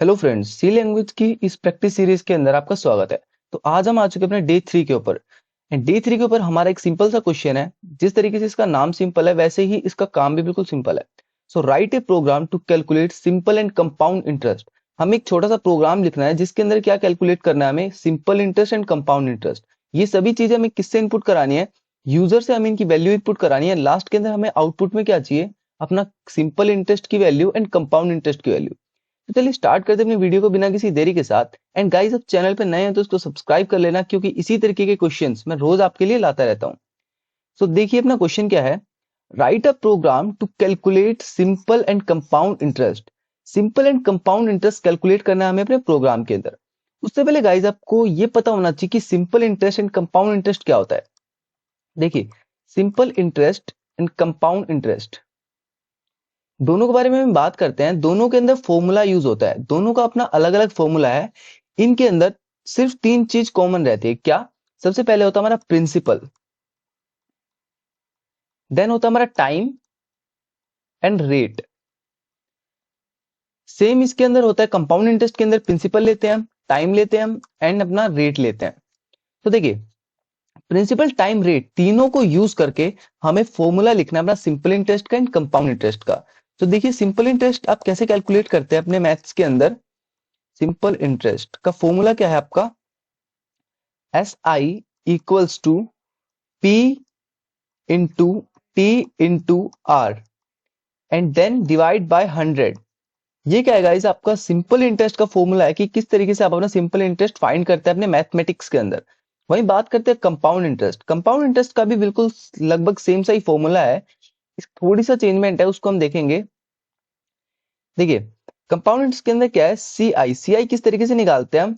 Hello friends, सी language की इस practice series के अंदर आपका स्वागत है। तो आज हम आ चुके हैं अपने डे 3 के ऊपर। एंड डे 3 के ऊपर हमारा एक सिंपल सा क्वेश्चन है। जिस तरीके से इसका नाम सिंपल है वैसे ही इसका काम भी बिल्कुल सिंपल है। So write a program to calculate simple and compound interest. हमें एक छोटा सा प्रोग्राम लिखना है जिसके अंदर क्या कैलकुलेट करना है, हमें simple interest and compound interest. ये सभी चीजें हमें किससे इनपुट करानी है? यूजर से हमें इनकी वैल्यू इनपुट करानी है। लास्ट के अंदर हमें आउटपुट में क्या चाहिए? अपना सिंपल इंटरेस्ट की वैल्यू एंड कंपाउंड इंटरेस्ट की वैल्यू। तो चलिए स्टार्ट करते हैं अपनी वीडियो को बिना किसी देरी के साथ। एंड गाइस, आप चैनल पे नए हैं तो इसको सब्सक्राइब कर लेना, क्योंकि इसी तरीके के क्वेश्चंस मैं रोज आपके लिए लाता रहता हूं। सो देखिए अपना क्वेश्चन क्या है। Write a program to calculate simple and compound interest. Simple and compound interest calculate करना है हमें अपने प्रोग्राम के अंदर। उससे पहले गाइस आपको ये पता होना चाहिए कि simple interest and compound interest क्या होता है। देखिए, simple interest and compound interest दोनों के बारे में हम बात करते हैं। दोनों के अंदर फॉर्मूला यूज होता है, दोनों का अपना अलग अलग फॉर्मूला है। इनके अंदर सिर्फ तीन चीज कॉमन रहती है। क्या? सबसे पहले होता है हमारा प्रिंसिपल, देन होता है हमारा टाइम एंड रेट। सेम इसके अंदर होता है कंपाउंड इंटरेस्ट के अंदर। प्रिंसिपल लेते हैं हम, टाइम लेते हैं हम, एंड अपना रेट लेते हैं। तो देखिए, प्रिंसिपल, टाइम, रेट तीनों को यूज करके हमें फॉर्मूला लिखना है अपना सिंपल इंटरेस्ट का एंड कंपाउंड इंटरेस्ट का। तो देखिए, सिंपल इंटरेस्ट आप कैसे कैलकुलेट करते हैं अपने मैथ्स के अंदर। सिंपल इंटरेस्ट का फॉर्मूला क्या है आपका? S I equals to P into T into R and then divide by 100। ये क्या है गाइस? आपका सिंपल इंटरेस्ट का फॉर्मूला है कि किस तरीके से आप अपना सिंपल इंटरेस्ट फाइंड करते हैं अपने मैथमेटिक्स के अंदर। वहीं बात करते हैं कंपाउंड इंटरेस्ट। कंपाउंड इंटरेस्ट का भी बिल्कुल लगभग सेम सा ही फॉर्मूला है। थोड़ी सा चेंजमेंट है, उसको हम देखेंगे। देखिए, कंपाउंड इंटरेस्ट के अंदर क्या है? सी आई। सी आई किस तरीके से निकालते हैं हम?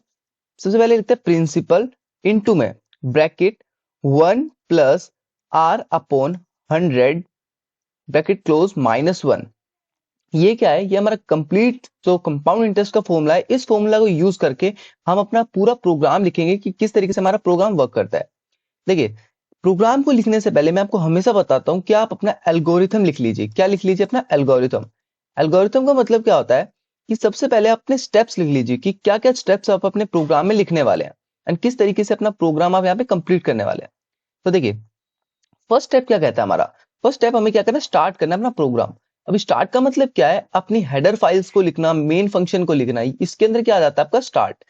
सबसे पहले लिखते हैं प्रिंसिपल इनटू में bracket 1 plus R upon 100 bracket close -1। ये क्या है? ये हमारा कंप्लीट जो कंपाउंड इंटरेस्ट का फॉर्मूला है। इस फॉर्मूला को यूज करके हम अपना पूरा प्रोग्राम लिखेंगे कि किस तरीके से हमारा प्रोग्राम वर्क करता है। देखिए, प्रोग्राम को लिखने से पहले मैं आपको हमेशा बताता हूं कि आप अपना एल्गोरिथम लिख लीजिए। क्या लिख लीजिए? अपना एल्गोरिथम। एल्गोरिथम का मतलब क्या होता है कि सबसे पहले अपने स्टेप्स लिख लीजिए कि क्या क्या स्टेप्स आप अपने प्रोग्राम में लिखने वाले हैं एंड किस तरीके से अपना प्रोग्राम आप यहाँ पे कंप्लीट करने वाले हैं। तो देखिए, फर्स्ट स्टेप क्या कहता है हमारा? फर्स्ट स्टेप हमें क्या करना है? स्टार्ट करना है अपना प्रोग्राम। अभी स्टार्ट का मतलब क्या है? अपनी हेडर फाइल्स को लिखना, मेन फंक्शन को लिखना। इसके अंदर क्या आ जाता है? आपका स्टार्ट।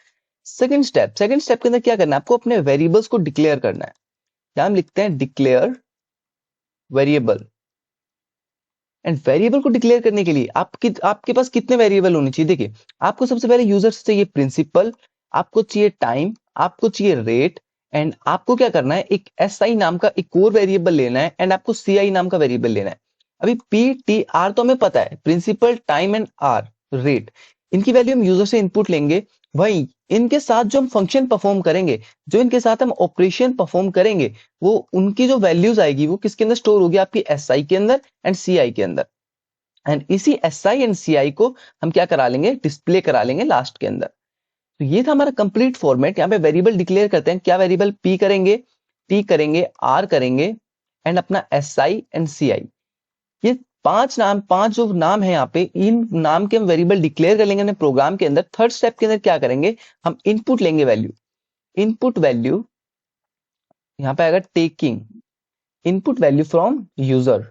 सेकंड स्टेप के अंदर क्या करना है? आपको अपने वेरिएबल्स को डिक्लेयर करना है। क्या हम लिखते हैं? Declare variable. एंड वेरिएबल को डिक्लेयर करने के लिए आपके पास कितने वेरिएबल होने चाहिए? देखिए, आपको सबसे पहले यूजर से चाहिए प्रिंसिपल, आपको चाहिए टाइम, आपको चाहिए रेट, एंड आपको क्या करना है? एक एस आई नाम का एक और वेरिएबल लेना है, एंड आपको सी आई नाम का वेरिएबल लेना है। अभी पी टी आर तो हमें पता है, principal, time and R rate, इनकी वैल्यू हम यूजर से इनपुट लेंगे। वहीं इनके साथ जो हम फंक्शन परफॉर्म करेंगे, जो इनके साथ हम ऑपरेशन परफॉर्म करेंगे, वो उनकी जो वैल्यूज आएगी वो किसके अंदर स्टोर होगी? आपकी एस आई के अंदर एंड सी आई के अंदर। एंड इसी एस आई एंड सी आई को हम क्या करा लेंगे? डिस्प्ले करा लेंगे लास्ट के अंदर। तो ये था हमारा कंप्लीट फॉर्मेट। यहाँ पे वेरिएबल डिक्लेयर करते हैं। क्या वेरिएबल? पी करेंगे, टी करेंगे, आर करेंगे, एंड अपना एस आई एंड सी आई। ये पांच जो नाम है यहाँ पे, इन नाम के हम वेरिएबल डिक्लेयर कर लेंगे अपने प्रोग्राम के अंदर। थर्ड स्टेप के अंदर क्या करेंगे? हम इनपुट लेंगे वैल्यू। इनपुट वैल्यू यहाँ पे आएगा taking input value from user.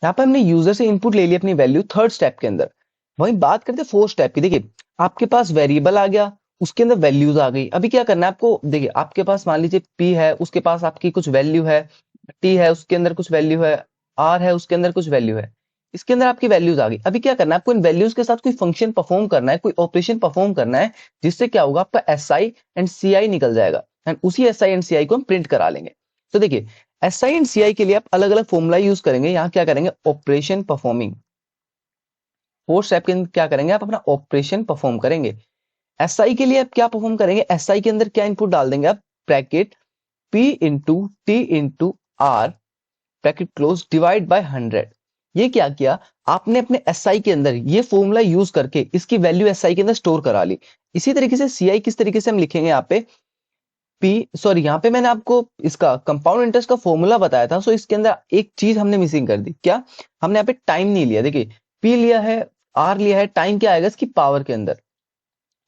यहाँ पर हमने यूजर से इनपुट ले लिया अपनी वैल्यू थर्ड स्टेप के अंदर। वहीं बात करते हैं फोर्थ स्टेप की। देखिए, आपके पास वेरिएबल आ गया, उसके अंदर वैल्यूज आ गई। अभी क्या करना है आपको? देखिए, आपके पास मान लीजिए पी है, उसके पास आपकी कुछ वैल्यू है, टी है, उसके अंदर कुछ वैल्यू है, आर है, उसके अंदर कुछ वैल्यू है। इसके अंदर आपकी वैल्यूज आ गई। अभी क्या करना है आपको? इन वैल्यूज के साथ कोई फंक्शन परफॉर्म करना है, कोई ऑपरेशन परफॉर्म करना है, जिससे क्या होगा? आपका एस आई एंड सी आई निकल जाएगा, एंड उसी एस आई एंड सी आई को हम प्रिंट करा लेंगे। तो देखिए, एस आई एंड सी आई के लिए आप अलग अलग फॉर्मूला यूज करेंगे। यहाँ क्या करेंगे? Operation performing. फोर्थ स्टेप के अंदर क्या करेंगे? आप अपना ऑपरेशन परफॉर्म करेंगे। एस आई के लिए आप क्या परफॉर्म करेंगे? एस आई के अंदर क्या इनपुट डाल देंगे आप? Bracket P into T into R bracket close divide by 100। ये क्या किया आपने? अपने एस आई के अंदर ये फॉर्मूला यूज करके इसकी वैल्यू एस आई के अंदर स्टोर करा ली। इसी तरीके से सी आई किस तरीके से हम लिखेंगे? यहाँ पे पी, सॉरी, यहाँ पे मैंने आपको इसका कंपाउंड इंटरेस्ट का फॉर्मूला बताया था। सो इसके अंदर एक चीज हमने मिसिंग कर दी। क्या? हमने यहाँ पे टाइम नहीं लिया। देखिए, पी लिया है, आर लिया है, टाइम क्या आएगा इसकी पावर के अंदर,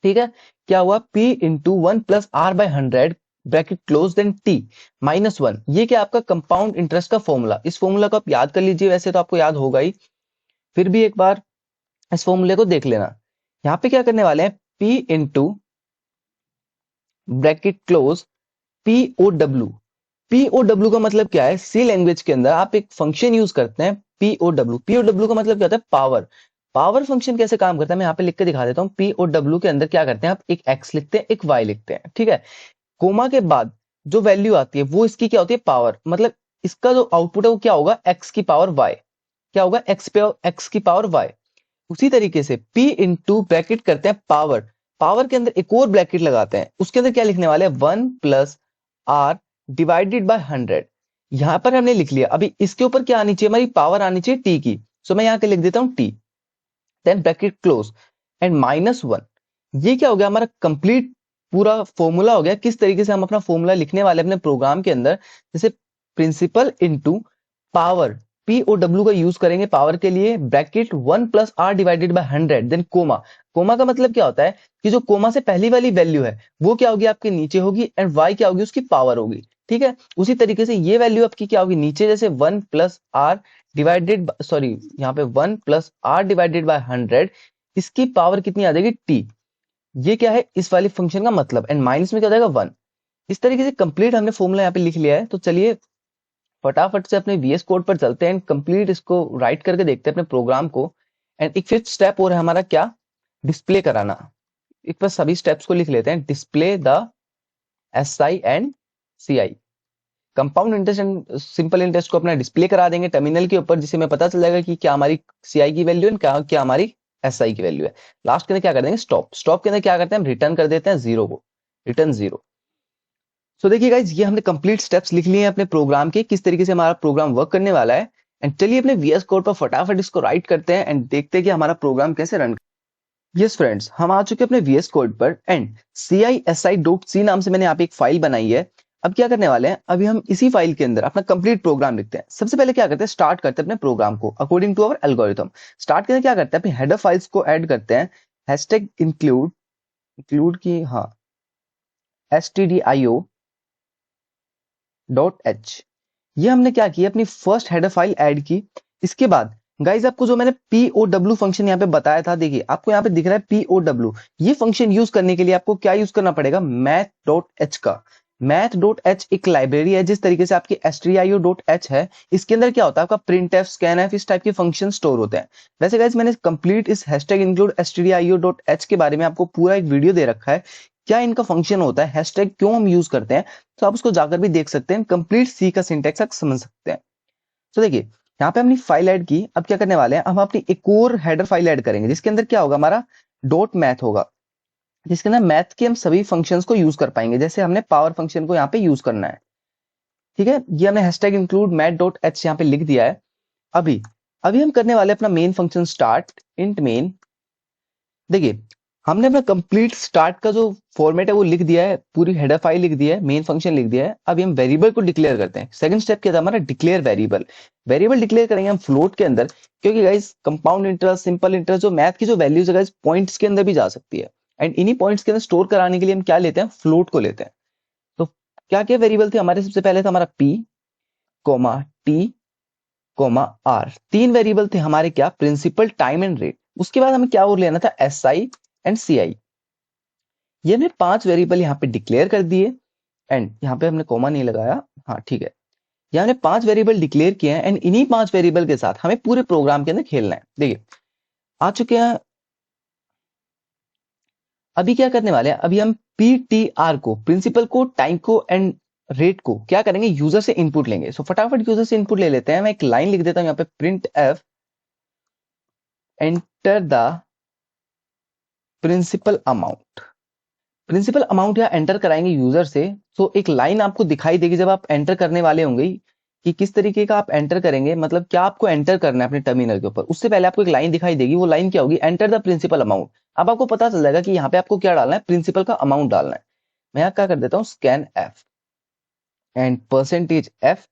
ठीक है। क्या हुआ, P into 1 + R/100 bracket close then T -1, ये क्या आपका कंपाउंड इंटरेस्ट का फॉर्मूला। इस फॉर्मूला को आप याद कर लीजिए, वैसे तो आपको याद होगा ही, फिर भी एक बार इस फॉर्मूले को देख लेना। यहाँ पे क्या करने वाले हैं, P into bracket close POW। POW का मतलब क्या है, सी लैंग्वेज के अंदर आप एक फंक्शन यूज करते हैं POW। POW का मतलब क्या होता है, पावर। पावर फंक्शन कैसे काम करता है मैं यहाँ पे लिख के दिखा देता हूँ। POW के अंदर क्या करते हैं, आप एक x लिखते हैं, एक y लिखते हैं, ठीक है। कोमा के बाद जो वैल्यू आती है वो इसकी क्या होती है, पावर। मतलब इसका जो आउटपुट है वो क्या होगा, x की पावर y। क्या होगा, x की पावर y। उसी तरीके से P इंटू ब्रैकेट करते हैं पावर, पावर के अंदर एक और ब्रैकेट लगाते हैं, उसके अंदर क्या लिखने वाले हैं, 1 + R डिवाइडेड बाय 100। यहां पर हमने लिख लिया, अभी इसके ऊपर क्या आनी चाहिए, हमारी पावर आनी चाहिए t की। सो मैं यहां के लिख देता हूं t, then bracket close and -1। ये क्या हो गया, हमारा कंप्लीट पूरा फॉर्मूला हो गया। किस तरीके से हम अपना फॉर्मूला लिखने वाले अपने प्रोग्राम के अंदर, जैसे प्रिंसिपल इंटू पावर, POW का यूज करेंगे पावर के लिए, bracket 1 + R divided by 100, then comma. Comma का मतलब क्या होता है कि जो कोमा से पहली वाली वैल्यू है वो क्या होगी, आपके नीचे होगी, एंड y क्या होगी, उसकी पावर होगी, ठीक है। उसी तरीके से ये वैल्यू आपकी क्या होगी, नीचे जैसे 1 + R डिवाइडेड, सॉरी यहाँ पे 1 + R डिवाइडेड बाय 100, इसकी पावर कितनी आ जाएगी, t। ये क्या है इस वाले फंक्शन का मतलब, एंड माइनस में क्या हो जाएगा, 1। इस तरीके से कंप्लीट हमने फॉर्मूला यहाँ पे लिख लिया है। तो चलिए फटाफट से अपने VS कोड पर चलते हैं, कंप्लीट इसको राइट करके देखते हैं अपने प्रोग्राम को। एंड एक फिफ्थ स्टेप और है हमारा, क्या, डिस्प्ले कराना। एक बार सभी स्टेप्स को लिख लेते हैं, display the SI and CI, compound interest and simple interest को अपना डिस्प्ले करा देंगे टर्मिनल के ऊपर, जिससे हमें पता चल जाएगा कि क्या हमारी CI की वैल्यू है, क्या क्या हमारी SI की वैल्यू है। लास्ट के अंदर क्या कर देंगे, स्टॉप। स्टॉप के अंदर क्या करते हैं, हम रिटर्न कर देते हैं 0 को, रिटर्न 0। सो देखिए गाइज, ये हमने कंप्लीट स्टेप्स लिख लिए हैं अपने प्रोग्राम के, किस तरीके से हमारा प्रोग्राम वर्क करने वाला है। एंड चलिए अपने VS कोड पर फटाफट इसको राइट करते हैं एंड देखते हैं कि हमारा प्रोग्राम कैसे रन। यस फ्रेंड्स, हम आ चुके हैं अपने VS कोड पर, एंड CISI.c नाम से मैंने यहाँ पे एक फाइल बनाई है। अब क्या करने वाले हैं, अभी हम इसी फाइल के अंदर अपना कंप्लीट प्रोग्राम लिखते हैं। सबसे पहले क्या करते हैं, स्टार्ट करते हैं अपने प्रोग्राम को according to our algorithm. Start करते क्या करते हैं, अपनी हेडर फाइल्स को ऐड करते हैं, हैशटैग इंक्लूड की, हाँ, stdio.h। ये हमने क्या किया, अपनी फर्स्ट हेडर फाइल ऐड की। इसके बाद गाइज आपको जो मैंने POW फंक्शन यहाँ पे बताया था, देखिए आपको यहाँ पे दिख रहा है POW। ये फंक्शन यूज करने के लिए आपको क्या यूज करना पड़ेगा, math.h का। math.h एक लाइब्रेरी है, जिस तरीके से आपकी stdio.h है, इसके अंदर क्या होता है, आपका printf, scanf, इस टाइप के फंक्शन स्टोर होते हैं। वैसे गाइज मैंने कंप्लीट इस हैशटैग इंक्लूड stdio.h के बारे में आपको पूरा एक वीडियो दे रखा है, क्या इनका फंक्शन होता है, हैशटैग क्यों हम यूज करते हैं, तो आप उसको जाकर भी देख सकते हैं, कंप्लीट सी का सिंटैक्स आप समझ सकते हैं। तो देखिए यहाँ पे हमने फाइल ऐड की। अब क्या करने वाले हैं, हम अपनी एक और हेडर फाइल ऐड करेंगे, जिसके अंदर क्या होगा, हमारा .math होगा, जिसके अंदर मैथ के हम सभी फंक्शंस को यूज कर पाएंगे। जैसे हमने पावर फंक्शन को यहाँ पे यूज करना है, ठीक है। ये हमने हैशटैग इंक्लूड math.h यहाँ पे लिख दिया है। अभी अभी हम करने वाले अपना main function start, int main. देखिए हमने अपना कंप्लीट स्टार्ट का जो फॉर्मेट है वो लिख दिया है, पूरी हेडर फाइल लिख दिया है, मेन फंक्शन लिख दिया है। अभी हम वेरिएबल को डिक्लेयर करते हैं। सेकंड स्टेप क्या था हमारा, डिक्लेयर वेरिएबल। वेरिएबल डिक्लेयर करेंगे हम फ्लोट के अंदर, क्योंकि guys compound interest, simple interest, जो मैथ की जो वैल्यूज है गाइस, पॉइंट्स के अंदर भी जा सकती है। एंड इन्हीं पॉइंट्स के अंदर स्टोर कराने के लिए हम क्या लेते हैं, फ्लोट को लेते हैं। तो क्या क्या वेरिएबल थे हमारे, सबसे पहले था हमारा P, T, R। तीन वेरिएबल थे हमारे, क्या, प्रिंसिपल, टाइम एंड रेट। उसके बाद हमें क्या और लेना था, SI एंड CI। ये हमने 5 वेरिएबल यहाँ पे डिक्लेयर कर दिए, एंड यहाँ पे हमने कॉमा नहीं लगाया, हाँ ठीक है। यहाँ हमने 5 वेरिएबल डिक्लेयर किए हैं, एंड इन्हीं 5 वेरिएबल के साथ हमें पूरे प्रोग्राम के अंदर खेलना है। देखिए आ चुके हैं। अभी क्या करने वाले हैं, अभी हम PTR को, प्रिंसिपल को, टाइम को एंड रेट को क्या करेंगे, यूजर से इनपुट लेंगे। सो फटाफट यूजर से इनपुट ले लेते हैं। मैं एक लाइन लिख देता हूं यहाँ पे, print F enter the principal amount. Principal amount यहाँ एंटर कराएंगे यूजर से। सो एक लाइन आपको दिखाई देगी जब आप एंटर करने वाले होंगे, कि किस तरीके का आप एंटर करेंगे, मतलब क्या आपको एंटर करना है अपने टर्मिनल के ऊपर। उससे पहले आपको एक लाइन दिखाई देगी, वो लाइन क्या होगी, एंटर द प्रिंसिपल अमाउंट। अब आपको पता चल जाएगा कि यहाँ पे आपको क्या डालना है, प्रिंसिपल का अमाउंट डालना है। मैं यहाँ क्या कर देता हूँ, scan F. And percentage F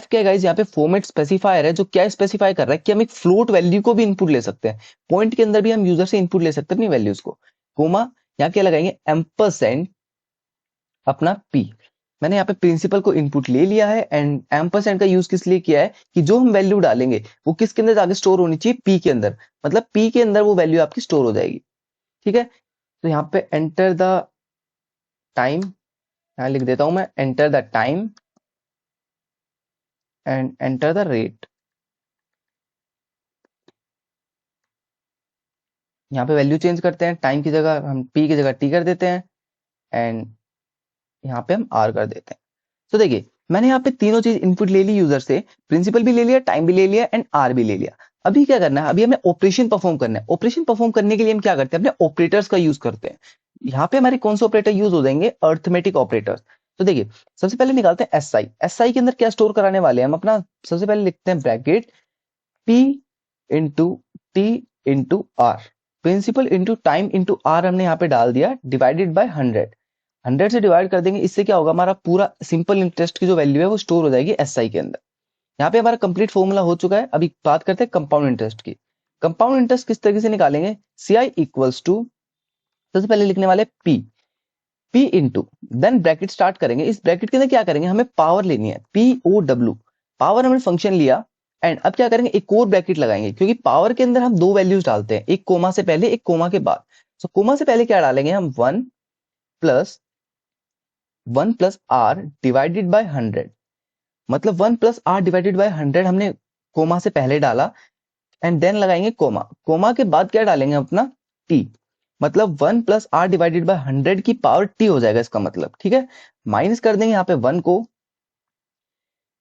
क्या है गाइस, यहाँ पे फॉर्मेट स्पेसिफायर है जो क्या स्पेसिफाई कर रहा है कि हम एक फ्लोट वैल्यू को भी इनपुट ले सकते हैं, पॉइंट के अंदर भी हम यूजर से इनपुट ले सकते हैं अपनी वैल्यूज को। कोमा यहाँ क्या लगाएंगे, एम्परसेंड अपना पी। मैंने यहाँ पे प्रिंसिपल को इनपुट ले लिया है एंड एम्परसेंड का यूज किस लिए किया है कि जो हम वैल्यू डालेंगे वो किसके अंदर आगे स्टोर होनी चाहिए, पी के अंदर, मतलब पी के अंदर वो वैल्यू आपकी स्टोर हो जाएगी। ठीक है, तो यहाँ पे एंटर द टाइम, यहाँ लिख देता हूं मैं enter the time and enter the rate. यहाँ पे वैल्यू चेंज करते हैं, टाइम की जगह हम पी की जगह टी कर देते हैं एंड यहाँ पे हम आर कर देते हैं। तो देखिए मैंने यहाँ पे तीनों चीज इनपुट ले ली यूजर से, प्रिंसिपल भी ले लिया, टाइम भी ले लिया एंड आर भी ले लिया। अभी क्या करना है, अभी हमें ऑपरेशन परफॉर्म करना है। ऑपरेशन परफॉर्म करने के लिए हम क्या करते हैं, अपने ऑपरेटर्स का यूज करते हैं। यहाँ पे हमारे कौन से ऑपरेटर यूज हो जाएंगे, अर्थमेटिक ऑपरेटर्स। तो देखिए सबसे पहले निकालते हैं एसआई। एसआई के अंदर क्या स्टोर कराने वाले हैं हम अपना, सबसे पहले लिखते हैं bracket P into T into R, principal into time into R हमने यहाँ पे डाल दिया, डिवाइडेड बाय 100 से डिवाइड कर देंगे। इससे क्या होगा, हमारा पूरा सिंपल इंटरेस्ट की जो वैल्यू है वो स्टोर हो जाएगी एसआई के अंदर। यहाँ पे हमारा कंप्लीट फॉर्मूला हो चुका है। अभी बात करते हैं कंपाउंड इंटरेस्ट की। कंपाउंड इंटरेस्ट किस तरीके से निकालेंगे, सी आई इक्वल्स टू, सबसे पहले लिखने वाले P, P into then bracket start करेंगे। इस ब्रैकेट के अंदर क्या करेंगे, हमें पावर लेनी है, पी ओ डब्ल्यू, पावर हमने फंक्शन लिया एंड अब क्या करेंगे, एक और ब्रैकेट लगाएंगे क्योंकि पावर के अंदर हम दो वैल्यूज डालते हैं, एक कोमा से पहले एक कोमा के बाद। सो कोमा से पहले क्या डालेंगे हम, one plus R divided by 100, मतलब 1 + r/100 हमने कोमा से पहले डाला एंड देन लगाएंगे कोमा, कोमा के बाद क्या डालेंगे अपना टी, मतलब 1 + r/100 की पावर टी हो जाएगा इसका मतलब। ठीक है, माइनस कर देंगे यहाँ पे 1 को।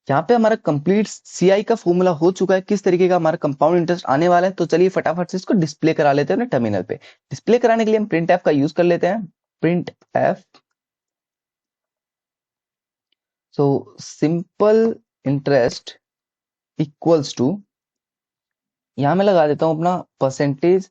यहाँ पे हमारा कंप्लीट सीआई का फॉर्मूला हो चुका है, किस तरीके का हमारा कंपाउंड इंटरेस्ट आने वाला है। तो चलिए फटाफट से इसको डिस्प्ले करा लेते हैं अपने टर्मिनल पे। डिस्प्ले कराने के लिए हम प्रिंट एफ का यूज कर लेते हैं, print F. So simple interest equals to, यहां मैं लगा देता हूं अपना परसेंटेज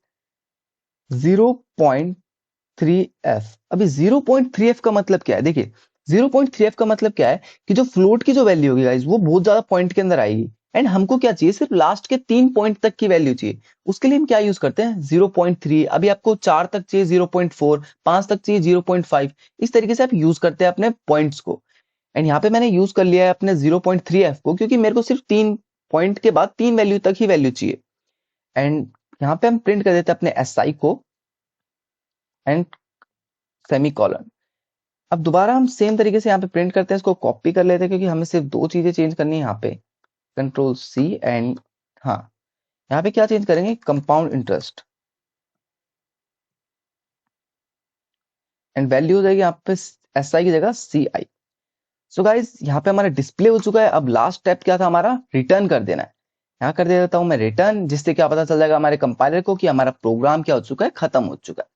0.3f। अभी 0.3f का मतलब क्या है, देखिए 0.3f का मतलब क्या है कि जो फ्लोट की जो वैल्यू होगी गाइस वो बहुत ज्यादा पॉइंट के अंदर आएगी एंड हमको क्या चाहिए, सिर्फ लास्ट के 3 पॉइंट तक की वैल्यू चाहिए। उसके लिए हम क्या यूज करते हैं, 0.3। अभी आपको 4 तक चाहिए 0.4, 5 तक चाहिए 0.5, इस तरीके से आप यूज करते हैं अपने पॉइंट्स को। एंड यहाँ पे मैंने यूज कर लिया है अपने 0.3f को क्योंकि मेरे को सिर्फ 3 पॉइंट के बाद 3 वैल्यू तक ही वैल्यू चाहिए। एंड यहाँ पे हम प्रिंट कर देते हैं अपने एसआई को एंड सेमीकोलन। अब दोबारा हम सेम तरीके से यहाँ पे प्रिंट करते हैं, इसको कॉपी कर लेते हैं क्योंकि हमें सिर्फ दो चीजें चेंज करनी है यहाँ पे, कंट्रोल सी एंड हाँ, यहाँ पे क्या चेंज करेंगे, कंपाउंड इंटरेस्ट एंड वैल्यू हो जाएगी यहाँ पे एसआई की जगह सी आई। सो गाइज यहाँ पे हमारा डिस्प्ले हो चुका है। अब लास्ट स्टेप क्या था हमारा, रिटर्न कर देना है। यहाँ कर देता हूं मैं रिटर्न, जिससे क्या पता चल जाएगा हमारे कंपाइलर को कि हमारा प्रोग्राम क्या हो चुका है, खत्म हो चुका है।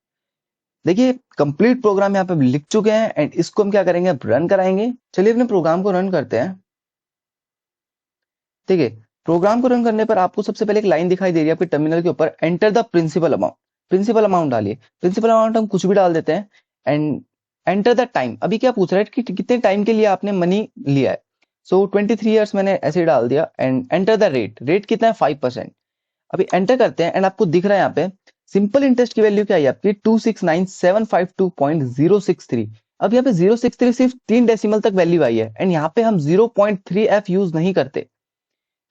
देखिए कंप्लीट प्रोग्राम यहाँ पे लिख चुके हैं एंड इसको हम क्या करेंगे, अब रन कराएंगे। चलिए अपने प्रोग्राम को रन करते हैं। देखिए प्रोग्राम को रन करने पर आपको सबसे पहले एक लाइन दिखाई दे रही है आपके टर्मिनल के ऊपर, enter the principal amount. Principal amount डालिए, प्रिंसिपल अमाउंट हम कुछ भी डाल देते हैं एंड एंटर द टाइम। अभी क्या पूछ रहा है कि कितने टाइम के लिए आपने मनी लिया है। सो 23 ईयर्स मैंने ऐसे ही डाल दिया and enter the rate, rate कितना है 5%। अभी एंटर करते हैं एंड आपको दिख रहा है यहाँ पे सिंपल इंटरेस्ट की वैल्यू क्या है आपकी, 269,752.063। अब यहाँ पे 063 सिर्फ 3 डेसिमल तक वैल्यू आई है एंड यहाँ पे हम 0.3f यूज नहीं करते।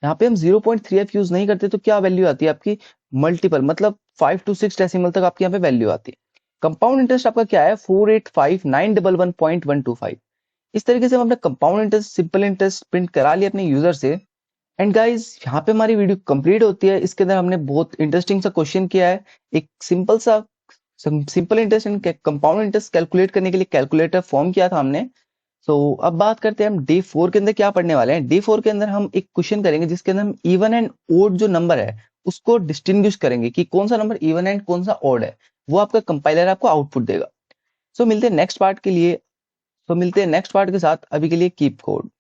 यहाँ पे हम 0.3f यूज नहीं करते तो क्या वैल्यू आती है आपकी, मल्टीपल, मतलब 5 to 6 डेसिमल तक आपकी यहाँ पे वैल्यू आती है। कंपाउंड इंटरेस्ट आपका क्या है, 485,911.125। इस तरीके से हम अपने compound interest, simple interest print करा लिया अपने यूजर से। एंड गाइस यहाँ पे हमारी वीडियो कंप्लीट होती है। इसके अंदर हमने बहुत इंटरेस्टिंग सा क्वेश्चन किया है, एक simple interest and compound interest calculate करने के लिए कैलकुलेटर फॉर्म किया था हमने। सो अब बात करते हैं हम डे 4 के अंदर क्या पढ़ने वाले हैं। डे 4 के अंदर हम एक क्वेश्चन करेंगे जिसके अंदर हम इवन एंड ओड जो नंबर है उसको डिस्टिंग्विश करेंगे कि कौन सा नंबर इवन एंड कौन सा ओड है, वो आपका कंपाइलर आपको आउटपुट देगा। सो मिलते हैं नेक्स्ट पार्ट के लिए, सो मिलते हैं नेक्स्ट पार्ट के साथ। अभी के लिए कीप कोड।